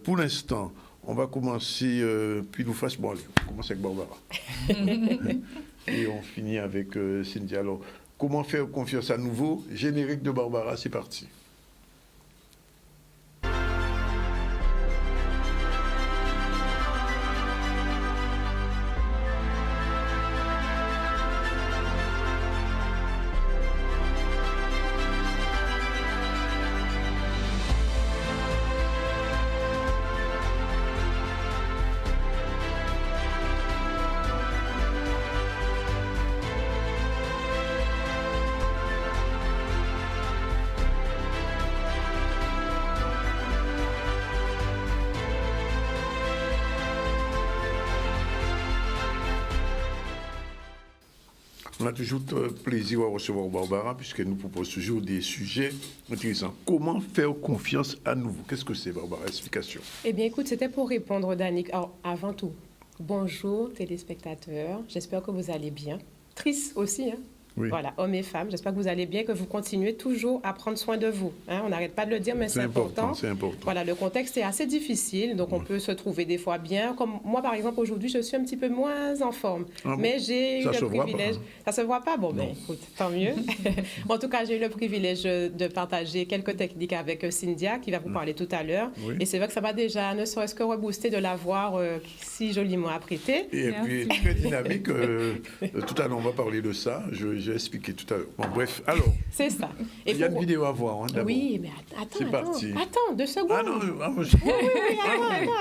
Pour l'instant, on va commencer, puis nous fasse, bon, allez, on commence avec Barbara. Et on finit avec Cynthia. Alors, comment faire confiance à nouveau? Générique de Barbara, c'est parti. On a toujours plaisir à recevoir Barbara, puisqu'elle nous propose toujours des sujets intéressants. Comment faire confiance à nouveau? Qu'est-ce que c'est, Barbara? Explication. Eh bien, écoute, c'était pour répondre, Danick. Alors, avant tout, bonjour, téléspectateurs. J'espère que vous allez bien. Triste aussi, hein? Oui. Voilà, hommes et femmes. J'espère que vous allez bien, que vous continuez toujours à prendre soin de vous. Hein? On n'arrête pas de le dire, mais c'est important. C'est important. Voilà, le contexte est assez difficile, donc on peut se trouver des fois bien. Comme moi, par exemple, aujourd'hui, je suis un petit peu moins en forme. Mais j'ai eu le privilège... Ça se voit pas? Bon, ben écoute, tant mieux. En tout cas, j'ai eu le privilège de partager quelques techniques avec Cynthia, qui va vous parler tout à l'heure. Oui. Et c'est vrai que ça m'a déjà, ne serait-ce que rebooster de l'avoir si joliment apprêté. Et puis, très dynamique. Tout à l'heure, on va parler de ça. J'ai expliqué tout à l'heure. Bon, bref, alors. C'est ça. Et il y a une vidéo à voir, hein, d'abord. Oui, mais attends, 2 secondes. Ah non, oui,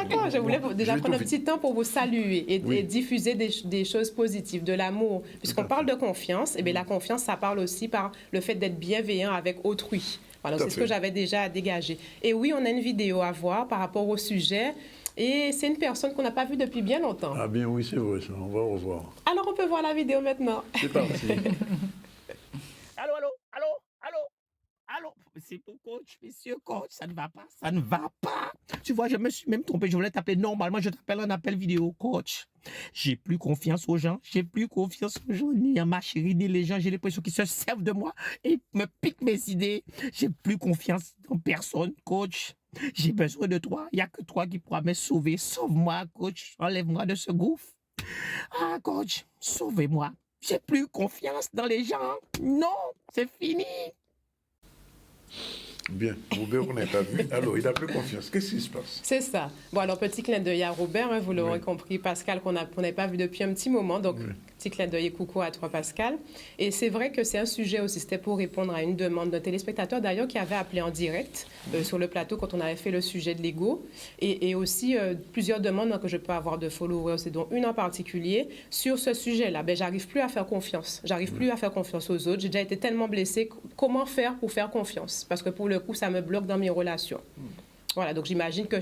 attends. Je voulais déjà prendre un petit temps pour vous saluer et diffuser des choses positives, de l'amour. Puisqu'on parle de confiance, et bien la confiance, ça parle aussi par le fait d'être bienveillant avec autrui. Voilà, c'est ce que j'avais déjà à dégager. Et oui, on a une vidéo à voir par rapport au sujet. Et c'est une personne qu'on n'a pas vue depuis bien longtemps. Ah bien oui, c'est vrai, ça. On va revoir. Alors, on peut voir la vidéo maintenant. C'est parti. Allô. C'est pour coach, monsieur coach, ça ne va pas. Tu vois, je me suis même trompé, je voulais t'appeler normalement, je t'appelle en appel vidéo, coach. J'ai plus confiance aux gens, ni en ma chérie, ni les gens, j'ai l'impression qu'ils se servent de moi et me piquent mes idées. J'ai plus confiance en personne, coach. J'ai besoin de toi, il n'y a que toi qui pourras me sauver. Sauve-moi, coach, enlève-moi de ce gouffre. Ah, coach, sauvez-moi. J'ai plus confiance dans les gens. Non, c'est fini. Bien, Robert, on n'a pas vu. Alors, il a plus confiance. Qu'est-ce qui se passe? C'est ça. Bon, alors, petit clin d'œil à Robert, hein, vous l'aurez compris, Pascal, qu'on n'avait pas vu depuis un petit moment. Donc, petit clin d'œil et coucou à toi, Pascal. Et c'est vrai que c'est un sujet aussi. C'était pour répondre à une demande d'un téléspectateur, d'ailleurs, qui avait appelé en direct sur le plateau quand on avait fait le sujet de l'ego. Et aussi, plusieurs demandes que je peux avoir de followers, dont une en particulier, sur ce sujet-là. Ben, j'arrive plus à faire confiance. J'arrive plus à faire confiance aux autres. J'ai déjà été tellement blessée. Comment faire pour faire confiance? Parce que pour le coup, ça me bloque dans mes relations. Voilà, donc j'imagine que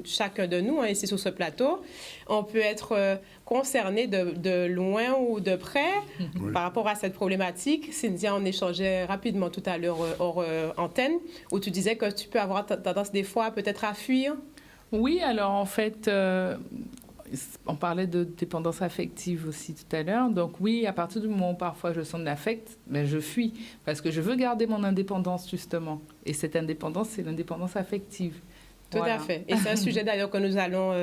chacun de nous, ici sur ce plateau, on peut être concerné de loin ou de près par rapport à cette problématique. Cynthia, on échangeait rapidement tout à l'heure hors antenne, où tu disais que tu peux avoir tendance des fois peut-être à fuir. Oui, alors en fait... on parlait de dépendance affective aussi tout à l'heure. Donc oui, à partir du moment où parfois je sens de l'affect, ben je fuis parce que je veux garder mon indépendance justement. Et cette indépendance, c'est l'indépendance affective. Tout à fait. Et c'est un sujet d'ailleurs que nous allons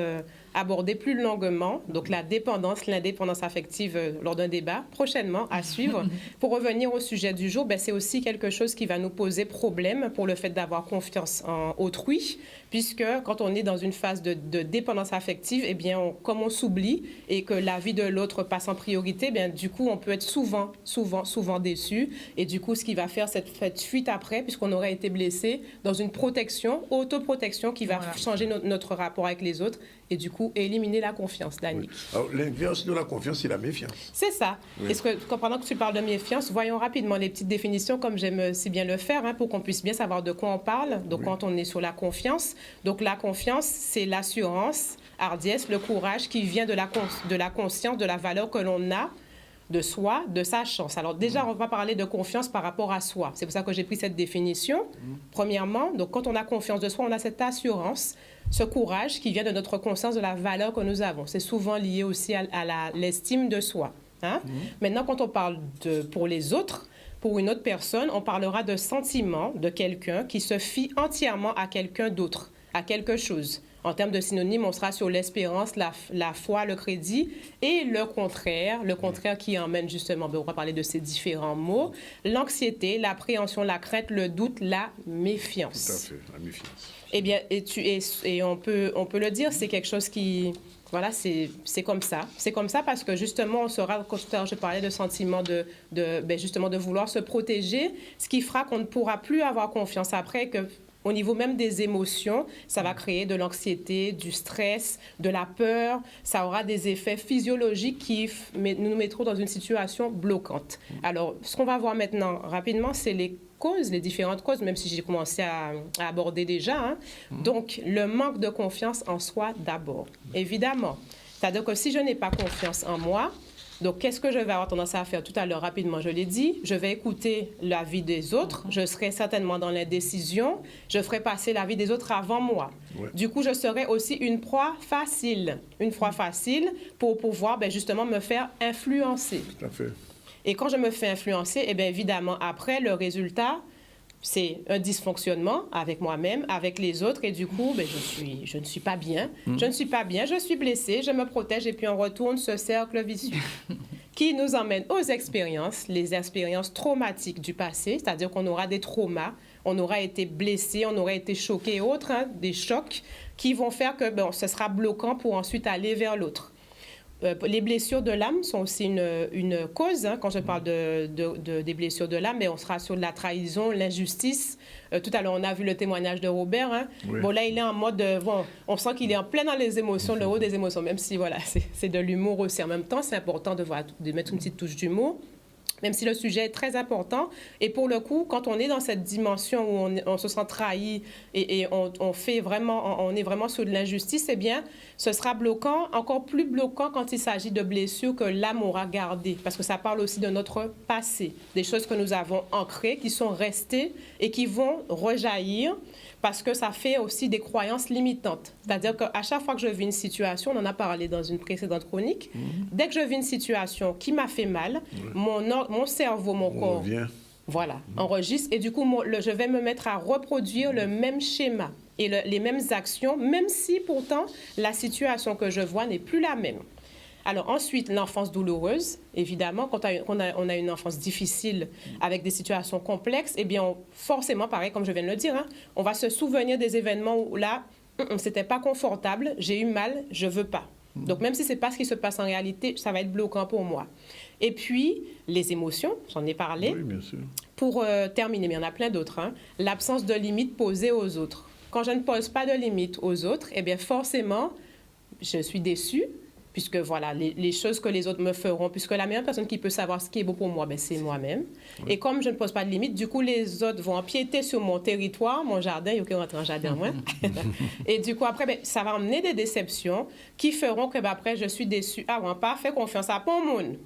aborder plus longuement. Donc la dépendance, l'indépendance affective lors d'un débat prochainement à suivre. Pour revenir au sujet du jour, ben, c'est aussi quelque chose qui va nous poser problème pour le fait d'avoir confiance en autrui, puisque quand on est dans une phase de dépendance affective, eh bien, comme on s'oublie et que la vie de l'autre passe en priorité, eh bien, du coup, on peut être souvent déçu. Et du coup, ce qui va faire cette fuite après, puisqu'on aurait été blessé, dans une protection, autoprotection qui va changer notre rapport avec les autres et du coup éliminer la confiance, Danick. Alors, l'inverse de la confiance, c'est la méfiance. C'est ça. Est-ce que, pendant que tu parles de méfiance, voyons rapidement les petites définitions, comme j'aime si bien le faire, hein, pour qu'on puisse bien savoir de quoi on parle. Donc, quand on est sur la confiance, donc la confiance, c'est l'assurance, hardiesse, le courage qui vient de la conscience de la valeur que l'on a de soi, de sa chance. Alors déjà, on va parler de confiance par rapport à soi. C'est pour ça que j'ai pris cette définition. Premièrement, donc quand on a confiance de soi, on a cette assurance, ce courage qui vient de notre conscience de la valeur que nous avons. C'est souvent lié aussi à l'estime de soi. Hein? Maintenant, quand on parle pour les autres, pour une autre personne, on parlera de sentiment de quelqu'un qui se fie entièrement à quelqu'un d'autre, à quelque chose. En termes de synonymes, on sera sur l'espérance, la foi, le crédit et le contraire qui emmène justement, on va parler de ces différents mots, l'anxiété, l'appréhension, la crainte, le doute, la méfiance. Tout à fait, la méfiance. Eh bien, et on peut le dire, c'est quelque chose qui... Voilà, c'est comme ça. C'est comme ça parce que justement, on sera, tout à l'heure, je parlais de sentiment justement de vouloir se protéger, ce qui fera qu'on ne pourra plus avoir confiance après, que au niveau même des émotions, ça va créer de l'anxiété, du stress, de la peur. Ça aura des effets physiologiques qui nous mettront dans une situation bloquante. Alors, ce qu'on va voir maintenant rapidement, c'est les causes, les différentes causes, même si j'ai commencé à aborder déjà. Hein. Donc, le manque de confiance en soi d'abord. Évidemment. C'est-à-dire que si je n'ai pas confiance en moi, donc, qu'est-ce que je vais avoir tendance à faire tout à l'heure rapidement? Je l'ai dit, je vais écouter l'avis des autres. Je serai certainement dans l'indécision. Je ferai passer l'avis des autres avant moi. Ouais. Du coup, je serai aussi une proie facile. Une proie facile pour pouvoir justement me faire influencer. Tout à fait. Et quand je me fais influencer, eh bien, évidemment, après, le résultat, c'est un dysfonctionnement avec moi-même, avec les autres, et du coup, je ne suis pas bien. Je ne suis pas bien, je suis blessée, je me protège, et puis on retourne ce cercle vicieux qui nous emmène aux expériences, les expériences traumatiques du passé, c'est-à-dire qu'on aura des traumas, on aura été blessé, on aura été choqué et autres, hein, des chocs qui vont faire que ce sera bloquant pour ensuite aller vers l'autre. Les blessures de l'âme sont aussi une cause. Hein, quand je parle des blessures de l'âme, on sera sur la trahison, l'injustice. Tout à l'heure, on a vu le témoignage de Robert. Hein. Oui. Bon, là, il est en mode... on sent qu'il est en plein dans les émotions, le haut des émotions, même si, voilà, c'est de l'humour aussi. En même temps, c'est important de mettre une petite touche d'humour, même si le sujet est très important. Et pour le coup, quand on est dans cette dimension où on se sent trahi et on est vraiment sur de l'injustice, eh bien, ce sera bloquant, encore plus bloquant quand il s'agit de blessures que l'âme aura gardées. Parce que ça parle aussi de notre passé, des choses que nous avons ancrées, qui sont restées et qui vont rejaillir parce que ça fait aussi des croyances limitantes. C'est-à-dire qu'à chaque fois que je vis une situation, on en a parlé dans une précédente chronique, dès que je vis une situation qui m'a fait mal, mon cerveau, mon corps, voilà, enregistre, et du coup, je vais me mettre à reproduire le même schéma et les mêmes actions, même si pourtant la situation que je vois n'est plus la même. Alors ensuite, l'enfance douloureuse, évidemment, quand on a une enfance difficile avec des situations complexes, eh bien, forcément, pareil, comme je viens de le dire, hein, on va se souvenir des événements où là, c'était pas confortable, j'ai eu mal, je veux pas. Donc, même si c'est pas ce qui se passe en réalité, ça va être bloquant pour moi. Et puis, les émotions, j'en ai parlé. Oui, bien sûr. Pour terminer, mais il y en a plein d'autres, hein, l'absence de limites posées aux autres. Quand je ne pose pas de limites aux autres, eh bien, forcément, je suis déçue, puisque voilà, les choses que les autres me feront, puisque la meilleure personne qui peut savoir ce qui est beau pour moi, c'est moi-même. Oui. Et comme je ne pose pas de limites, du coup, les autres vont empiéter sur mon territoire, mon jardin, il y a aucun rentrer en jardin, moi. Et du coup, après, ça va emmener des déceptions qui feront que, après, je suis déçue. Ah, on n'a pas fait confiance à tout le monde.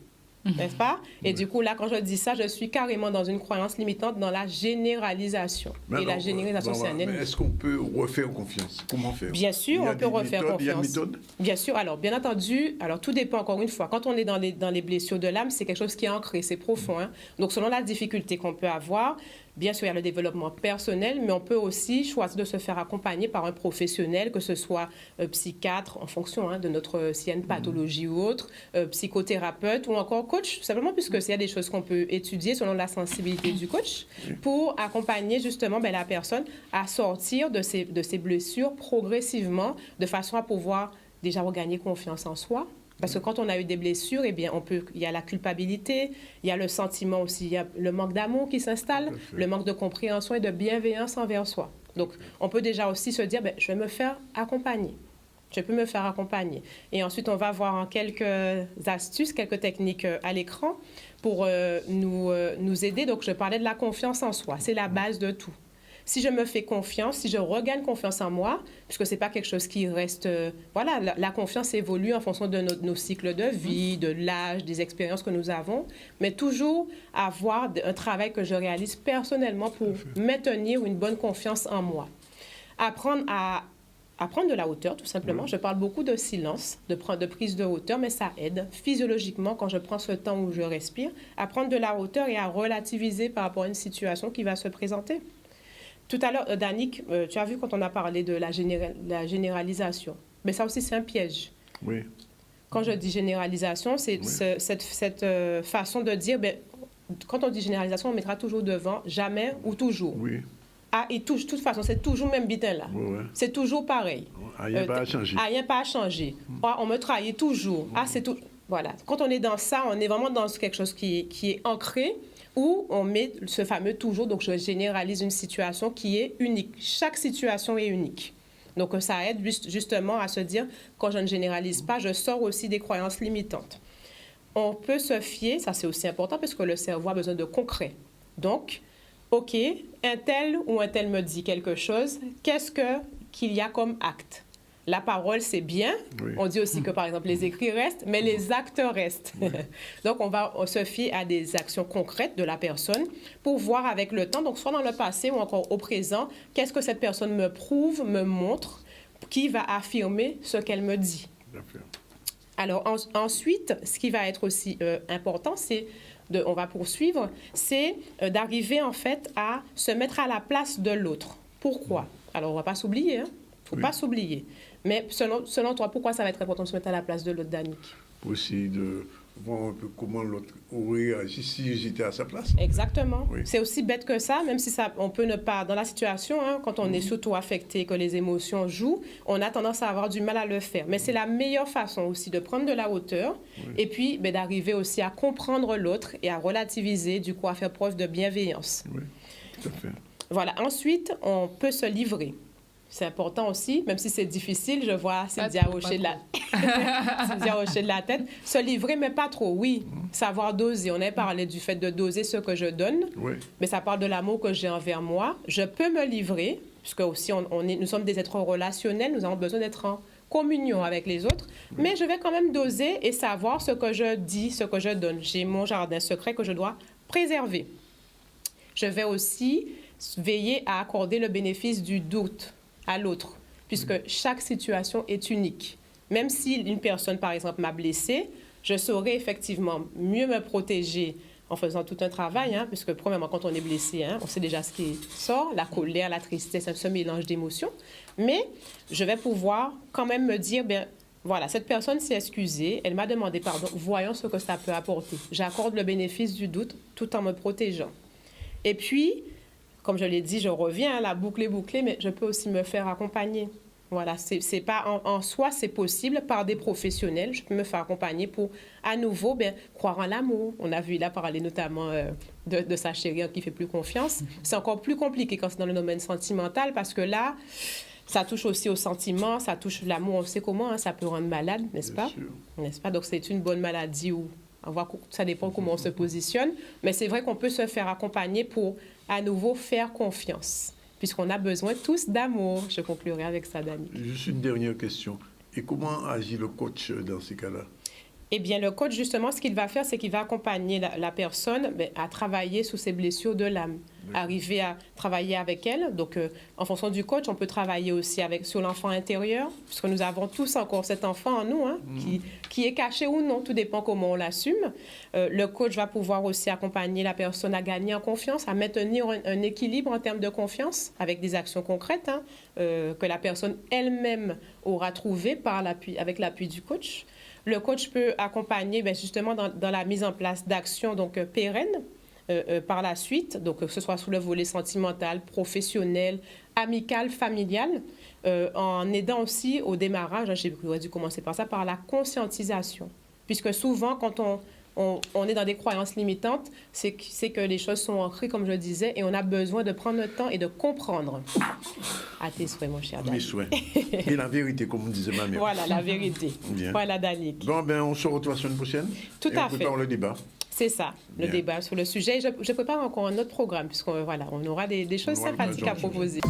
N'est-ce pas? Et du coup, là, quand je dis ça, je suis carrément dans une croyance limitante dans la généralisation. Et la généralisation, c'est un ennemi. Est-ce qu'on peut refaire confiance? Comment faire? Bien sûr, on peut refaire confiance. Il y a une méthode? Bien sûr. Alors, bien entendu, tout dépend, encore une fois. Quand on est dans les blessures de l'âme, c'est quelque chose qui est ancré, c'est profond. Hein? Donc, selon la difficulté qu'on peut avoir, bien sûr, il y a le développement personnel, mais on peut aussi choisir de se faire accompagner par un professionnel, que ce soit psychiatre, en fonction de s'il y a une pathologie ou autre, psychothérapeute ou encore coach, tout simplement, puisque s'il y a des choses qu'on peut étudier selon la sensibilité du coach, pour accompagner justement la personne à sortir de ses blessures progressivement, de façon à pouvoir déjà regagner confiance en soi. Parce que quand on a eu des blessures, eh bien, il y a la culpabilité, il y a le sentiment aussi, il y a le manque d'amour qui s'installe, le manque de compréhension et de bienveillance envers soi. Donc, on peut déjà aussi se dire, je vais me faire accompagner. Je peux me faire accompagner. Et ensuite, on va voir en quelques astuces, quelques techniques à l'écran pour nous aider. Donc, je parlais de la confiance en soi. C'est la base de tout. Si je me fais confiance, si je regagne confiance en moi, puisque ce n'est pas quelque chose qui reste... voilà, la confiance évolue en fonction de nos cycles de vie, de l'âge, des expériences que nous avons, mais toujours avoir un travail que je réalise personnellement pour maintenir une bonne confiance en moi. Apprendre de la hauteur, tout simplement. Je parle beaucoup de silence, de prise de hauteur, mais ça aide physiologiquement quand je prends ce temps où je respire, à prendre de la hauteur et à relativiser par rapport à une situation qui va se présenter. Tout à l'heure, Danick, tu as vu quand on a parlé de la généralisation. Mais ça aussi, c'est un piège. Oui. Quand je dis généralisation, c'est cette façon de dire, ben, quand on dit généralisation, on mettra toujours devant jamais ou toujours. Oui. Ah, et de toute façon, c'est toujours le même bitin là. Oui, oui. C'est toujours pareil. Rien pas à changer. Rien pas à changer. Ah, on me trahit toujours. Ah, c'est tout. Voilà. Quand on est dans ça, on est vraiment dans quelque chose qui est ancré, où on met ce fameux toujours. Donc, je généralise une situation qui est unique. Chaque situation est unique. Donc, ça aide justement à se dire, quand je ne généralise pas, je sors aussi des croyances limitantes. On peut se fier, ça c'est aussi important, parce que le cerveau a besoin de concret. Donc, OK, un tel ou un tel me dit quelque chose, qu'est-ce qu'il y a comme acte? La parole, c'est bien. Oui. On dit aussi que, par exemple, les écrits restent, mais les actes restent. Oui. Donc, on se fie à des actions concrètes de la personne pour voir avec le temps, donc soit dans le passé ou encore au présent, qu'est-ce que cette personne me prouve, me montre, qui va affirmer ce qu'elle me dit. Alors, ensuite, ce qui va être aussi important, c'est, on va poursuivre, c'est d'arriver, en fait, à se mettre à la place de l'autre. Pourquoi? Alors, on ne va pas s'oublier, hein? Il ne faut pas s'oublier. Mais selon toi, pourquoi ça va être important de se mettre à la place de l'autre, Danick? Pour essayer de voir un peu comment l'autre aurait agi si j'étais à sa place. Exactement. Oui. C'est aussi bête que ça, même si on peut ne pas... Dans la situation, hein, quand on est surtout affecté, que les émotions jouent, on a tendance à avoir du mal à le faire. Mais c'est la meilleure façon aussi de prendre de la hauteur et puis d'arriver aussi à comprendre l'autre et à relativiser, du coup, à faire preuve de bienveillance. Oui, tout à fait. Voilà. Ensuite, on peut se livrer. C'est important aussi, même si c'est difficile, je vois Cynthia hocher de la tête. Se livrer, mais pas trop, oui. Savoir doser. On a parlé du fait de doser ce que je donne, mais ça parle de l'amour que j'ai envers moi. Je peux me livrer, puisque aussi nous sommes des êtres relationnels, nous avons besoin d'être en communion avec les autres, mais je vais quand même doser et savoir ce que je dis, ce que je donne. J'ai mon jardin secret que je dois préserver. Je vais aussi veiller à accorder le bénéfice du doute à l'autre, puisque chaque situation est unique. Même si une personne, par exemple, m'a blessée, je saurais effectivement mieux me protéger en faisant tout un travail, hein, puisque premièrement, quand on est blessé, hein, on sait déjà ce qui sort, la colère, la tristesse, ce mélange d'émotions, mais je vais pouvoir quand même me dire, bien, voilà, cette personne s'est excusée, elle m'a demandé pardon, voyons ce que ça peut apporter. J'accorde le bénéfice du doute tout en me protégeant. Et puis, comme je l'ai dit, je reviens à la boucle est bouclée, mais je peux aussi me faire accompagner. Voilà, c'est pas en soi, c'est possible par des professionnels. Je peux me faire accompagner pour, à nouveau, croire en l'amour. On a vu, il a parlé notamment de sa chérie qui fait plus confiance. C'est encore plus compliqué quand c'est dans le domaine sentimental parce que là, ça touche aussi aux sentiments, ça touche l'amour. On sait comment, hein, ça peut rendre malade, n'est-ce pas? N'est-ce pas? Donc, c'est une bonne maladie où ça dépend comment on se positionne. Mais c'est vrai qu'on peut se faire accompagner pour, à nouveau, faire confiance. Puisqu'on a besoin tous d'amour. Je conclurai avec ça, Dani. Juste une dernière question. Et comment agit le coach dans ces cas-là? Eh bien, le coach, justement, ce qu'il va faire, c'est qu'il va accompagner la personne à travailler sous ses blessures de l'âme, arriver à travailler avec elle. Donc, en fonction du coach, on peut travailler aussi sur l'enfant intérieur, puisque nous avons tous encore cet enfant en nous, hein, qui est caché ou non, tout dépend comment on l'assume. Le coach va pouvoir aussi accompagner la personne à gagner en confiance, à maintenir un équilibre en termes de confiance, avec des actions concrètes, hein, que la personne elle-même aura trouvées avec l'appui du coach. Le coach peut accompagner justement dans la mise en place d'actions pérennes par la suite, donc que ce soit sous le volet sentimental, professionnel, amical, familial, en aidant aussi au démarrage, j'aurais dû commencer par ça, par la conscientisation. Puisque souvent, quand on est dans des croyances limitantes, c'est que les choses sont ancrées, comme je disais, et on a besoin de prendre le temps et de comprendre. À tes souhaits, mon cher Danick. Mes souhaits. Et la vérité, comme disait ma mère. Voilà, la vérité. Bien. Voilà, Danick. Bon, on se retrouve la semaine prochaine. Tout à fait. On prépare le débat. C'est ça, le débat sur le sujet. Je prépare encore un autre programme, puisqu'on on aura des choses sympathiques à proposer.